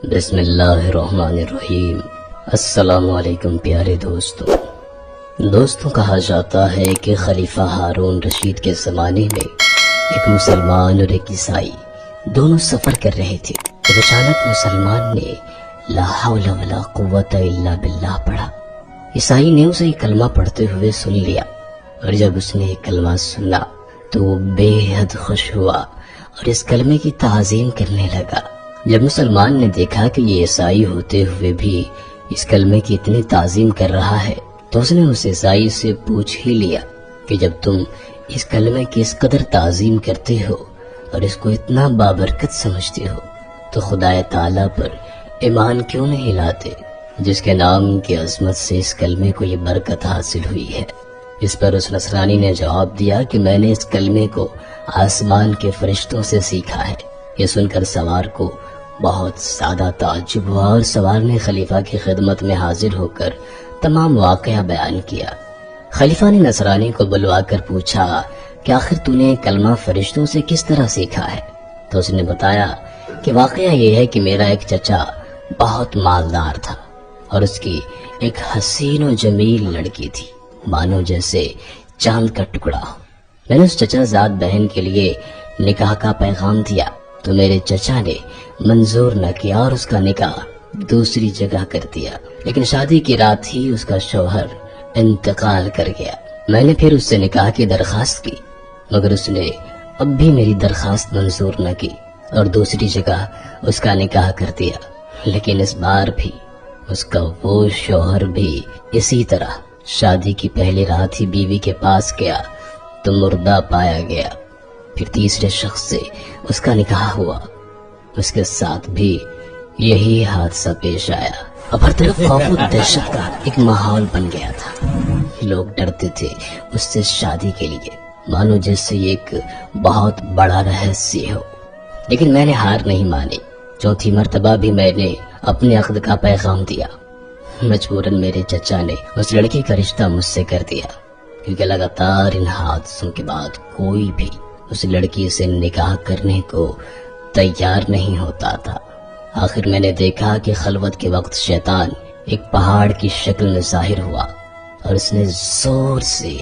بسم اللہ الرحمن الرحیم۔ السلام علیکم پیارے دوستوں، کہا جاتا ہے کہ خلیفہ ہارون رشید کے زمانے میں ایک مسلمان اور ایک عیسائی دونوں سفر کر رہے تھے جب اچانک مسلمان نے لا حول ولا قوت الا باللہ پڑھا۔ عیسائی نے اسے کلمہ پڑھتے ہوئے سن لیا، اور جب اس نے کلمہ سنا تو وہ بے حد خوش ہوا اور اس کلمے کی تعظیم کرنے لگا۔ جب مسلمان نے دیکھا کہ یہ عیسائی ہوتے ہوئے بھی اس کلمے کی اتنی تعظیم کر رہا ہے تو اس نے اس عیسائی سے پوچھ ہی لیا کہ جب تم اس کلمے کی اس قدر تعظیم کرتے ہو اور اس کو اتنا بابرکت سمجھتے ہو تو خدا تعالیٰ پر ایمان کیوں نہیں لاتے جس کے نام کی عظمت سے اس کلمے کو یہ برکت حاصل ہوئی ہے۔ اس پر اس نصرانی نے جواب دیا کہ میں نے اس کلمے کو آسمان کے فرشتوں سے سیکھا ہے۔ یہ سن کر سوار کو بہت زیادہ تعجب ہوا اور سوار نے خلیفہ کی خدمت میں حاضر ہو کر تمام واقعہ بیان کیا۔ خلیفہ نے نصرانی کو بلوا کر پوچھا کہ آخر تو نے کلمہ فرشتوں سے کس طرح سیکھا ہے؟ تو اس نے بتایا کہ واقعہ یہ ہے کہ میرا ایک چچا بہت مالدار تھا اور اس کی ایک حسین و جمیل لڑکی تھی، مانو جیسے چاند کا ٹکڑا ہو۔ میں نے اس چچا زاد بہن کے لیے نکاح کا پیغام دیا تو میرے چچا نے منظور نہ کیا اور اس کا نکاح دوسری جگہ کر دیا، لیکن شادی کی رات ہی اس کا شوہر انتقال کر گیا۔ میں نے پھر اس سے نکاح کی درخواست کی مگر اس نے اب بھی میری درخواست منظور نہ کی اور دوسری جگہ اس کا نکاح کر دیا، لیکن اس بار بھی اس کا وہ شوہر بھی اسی طرح شادی کی پہلی رات ہی بیوی کے پاس گیا تو مردہ پایا گیا۔ پھر تیسرے شخص سے اس کا نکاح ہوا، اس کے ساتھ بھی یہی حادثہ پیش آیا۔ اب ہر طرف خوف و دہشت کا ایک ماحول بن گیا تھا، لوگ ڈرتے تھے اس سے شادی کے لیے، مانو جیسے یہ ایک بہت بڑا رہسیہ ہو، لیکن میں نے ہار نہیں مانی۔ چوتھی مرتبہ بھی میں نے اپنے عقد کا پیغام دیا۔ مجبوراً میرے چچا نے اس لڑکی کا رشتہ مجھ سے کر دیا، کیونکہ لگاتار ان حادثوں کے بعد کوئی بھی اس لڑکی سے نکاح کرنے کو تیار نہیں ہوتا تھا۔ آخر میں نے دیکھا کہ خلوت کے وقت شیطان ایک پہاڑ کی شکل میں ظاہر ہوا اور اس نے زور سے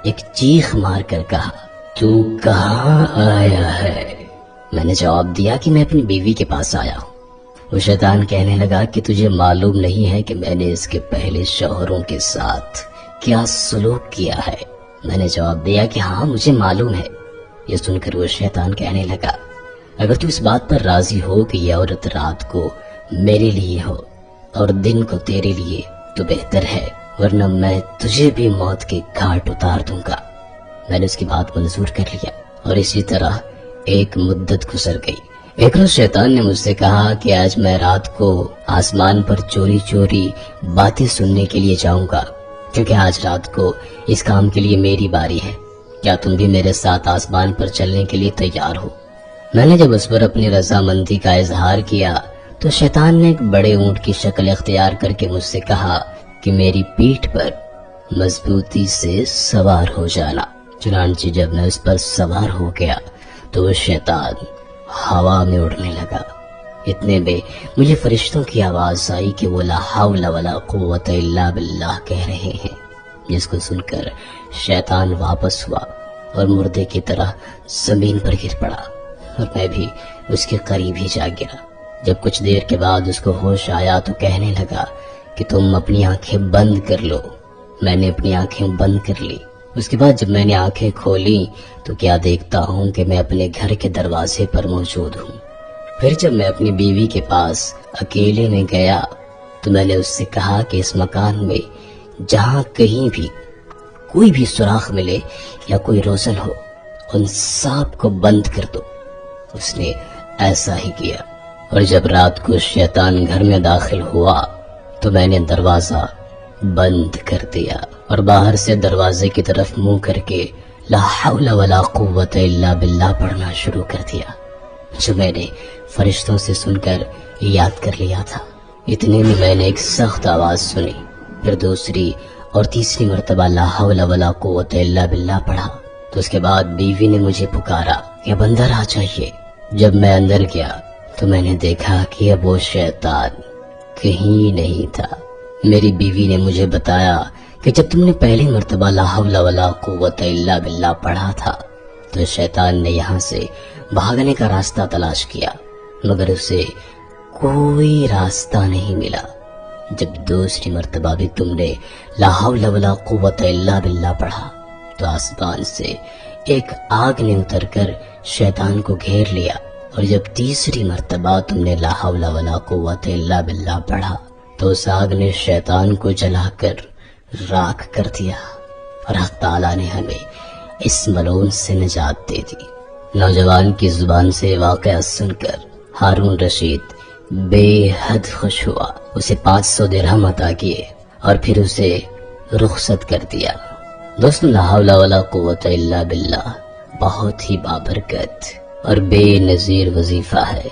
ایک چیخ مار کر کہا، تو کہاں آیا ہے؟ میں نے جواب دیا کہ میں اپنی بیوی کے پاس آیا ہوں۔ وہ شیطان کہنے لگا کہ تجھے معلوم نہیں ہے کہ میں نے اس کے پہلے شوہروں کے ساتھ کیا سلوک کیا ہے؟ میں نے جواب دیا کہ ہاں مجھے معلوم ہے۔ یہ سن کر وہ شیطان کہنے لگا، اگر تو اس بات پر راضی ہو کہ یہ عورت رات کو میرے لیے ہو اور دن کو تیرے لیے تو بہتر ہے، ورنہ میں تجھے بھی موت کے گھاٹ اتار دوں گا۔ میں نے اس کی بات منظور کر لیا اور اسی طرح ایک مدت گزر گئی۔ ایک روز شیطان نے مجھ سے کہا کہ آج میں رات کو آسمان پر چوری چوری باتیں سننے کے لیے جاؤں گا، کیونکہ آج رات کو اس کام کے لیے میری باری ہے۔ کیا تم بھی میرے ساتھ آسمان پر چلنے کے لیے تیار ہو؟ میں نے جب اس پر اپنی رضامندی کا اظہار کیا تو شیطان نے ایک بڑے اونٹ کی شکل اختیار کر کے مجھ سے کہا کہ میری پیٹھ پر مضبوطی سے سوار ہو جانا۔ چنانچہ جب میں اس پر سوار ہو گیا تو وہ شیطان ہوا میں اڑنے لگا۔ اتنے میں مجھے فرشتوں کی آواز آئی کہ وہ لا حول ولا قوت الا باللہ کہہ رہے ہیں، جس کو سن کر شیطان واپس ہوا اور مردے کی طرح زمین پر گر پڑا اور میں بھی اس کے قریب ہی جا گرا۔ جب کچھ دیر کے بعد اس کو ہوش آیا تو کہنے لگا کہ تم اپنی آنکھیں بند کر لو۔ میں نے اپنی آنکھیں بند کر لی۔ اس کے بعد جب میں نے آنکھیں کھولی تو کیا دیکھتا ہوں کہ میں اپنے گھر کے دروازے پر موجود ہوں۔ پھر جب میں اپنی بیوی کے پاس اکیلے میں گیا تو میں نے اس سے کہا کہ اس مکان میں جہاں کہیں بھی کوئی بھی سوراخ ملے یا کوئی روشن ہو ان سب کو بند کر دو۔ اس نے ایسا ہی کیا، اور جب رات کو شیطان گھر میں داخل ہوا تو میں نے دروازہ بند کر دیا اور باہر سے دروازے کی طرف منہ کر کے لا حول ولا قوت الا باللہ پڑھنا شروع کر دیا، جو میں نے فرشتوں سے سن کر یاد کر لیا تھا۔ اتنے میں میں نے ایک سخت آواز سنی، پھر دوسری اور تیسری مرتبہ لا حول ولا قوت الا باللہ پڑھا تو اس کے بعد بیوی نے مجھے پکارا کہ اب اندر آ جائیے۔ جب میں اندر گیا تو میں نے دیکھا کہ اب وہ شیطان کہیں نہیں تھا۔ میری بیوی نے مجھے بتایا کہ جب تم نے پہلی مرتبہ لا حول ولا قوت الا باللہ پڑھا تھا تو شیطان نے یہاں سے بھاگنے کا راستہ تلاش کیا، مگر اسے کوئی راستہ نہیں ملا۔ جب دوسری مرتبہ بھی تم نے لا حول ولا قوت الا باللہ پڑھا تو آسمان سے ایک آگ نے اتر کر شیطان کو گھیر لیا، اور جب تیسری مرتبہ تم نے لا حول ولا قوت الا باللہ پڑھا تو اس آگ نے شیطان کو جلا کر راکھ کر دیا، اور حق تعالیٰ نے ہمیں اس ملعون سے نجات دے دی۔ نوجوان کی زبان سے واقعہ سن کر ہارون رشید بے حد خوش ہوا، اسے 500 درہم عطا کیے اور پھر اسے رخصت کر دیا۔ دوستو، لا حول ولا قوت الا باللہ بہت ہی بابرکت اور بے نظیر وظیفہ ہے۔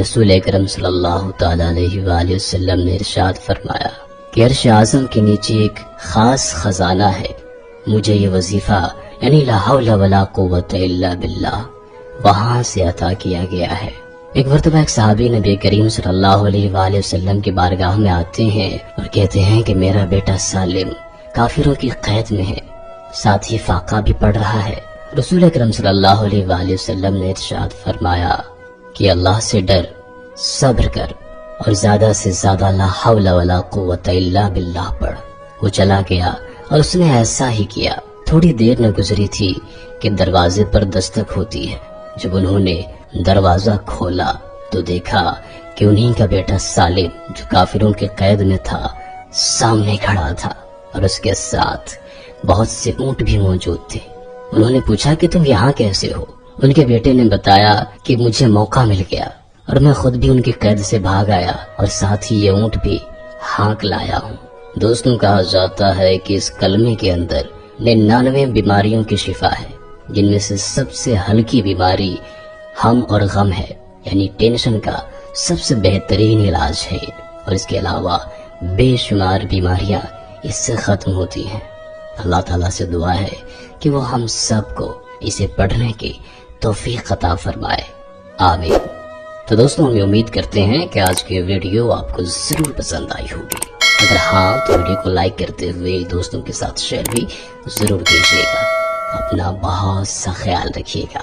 رسول اکرم صلی اللہ تعالی علیہ وآلہ وسلم نے ارشاد فرمایا کہ عرش اعظم کے نیچے ایک خاص خزانہ ہے، مجھے یہ وظیفہ یعنی لا حول ولا قوت الا باللہ وہاں سے عطا کیا گیا ہے۔ ایک مرتبہ ایک صحابی نبی کریم صلی اللہ علیہ وآلہ وسلم کی بارگاہ میں آتے ہیں اور کہتے ہیں کہ میرا بیٹا سالم کافروں کی قید میں ہے، ساتھ ہی فاقہ بھی پڑھ رہا ہے۔ رسول اکرم صلی اللہ علیہ وآلہ وسلم نے ارشاد فرمایا کہ اللہ سے ڈر، صبر کر اور زیادہ سے زیادہ لا حول ولا قوت الا باللہ پڑھ۔ وہ چلا گیا اور اس نے ایسا ہی کیا۔ تھوڑی دیر نہ گزری تھی کہ دروازے پر دستک ہوتی ہے۔ جب انہوں نے دروازہ کھولا تو دیکھا کہ انہی کا بیٹا سالم جو کافروں کے قید میں تھا سامنے کھڑا تھا، اور اس کے ساتھ بہت سے اونٹ بھی موجود تھے۔ انہوں نے پوچھا کہ تم یہاں کیسے ہو؟ ان کے بیٹے نے بتایا کہ مجھے موقع مل گیا اور میں خود بھی ان کی قید سے بھاگ آیا اور ساتھ ہی یہ اونٹ بھی ہانک لایا ہوں۔ دوستوں، کہا جاتا ہے کہ اس کلمے کے اندر 99 بیماریوں کی شفا ہے، جن میں سے سب سے ہلکی بیماری ہم اور غم ہے، یعنی ٹینشن کا سب سے بہترین علاج ہے، اور اس کے علاوہ بے شمار بیماریاں اس سے ختم ہوتی ہیں۔ اللہ تعالیٰ سے دعا ہے کہ وہ ہم سب کو اسے پڑھنے کی توفیق عطا فرمائے، آمین۔ تو دوستوں، ہم امید کرتے ہیں کہ آج کی ویڈیو آپ کو ضرور پسند آئی ہوگی۔ اگر ہاں تو ویڈیو کو لائک کرتے ہوئے دوستوں کے ساتھ شیئر بھی ضرور کیجیے گا۔ اپنا بہت سا خیال رکھیے گا۔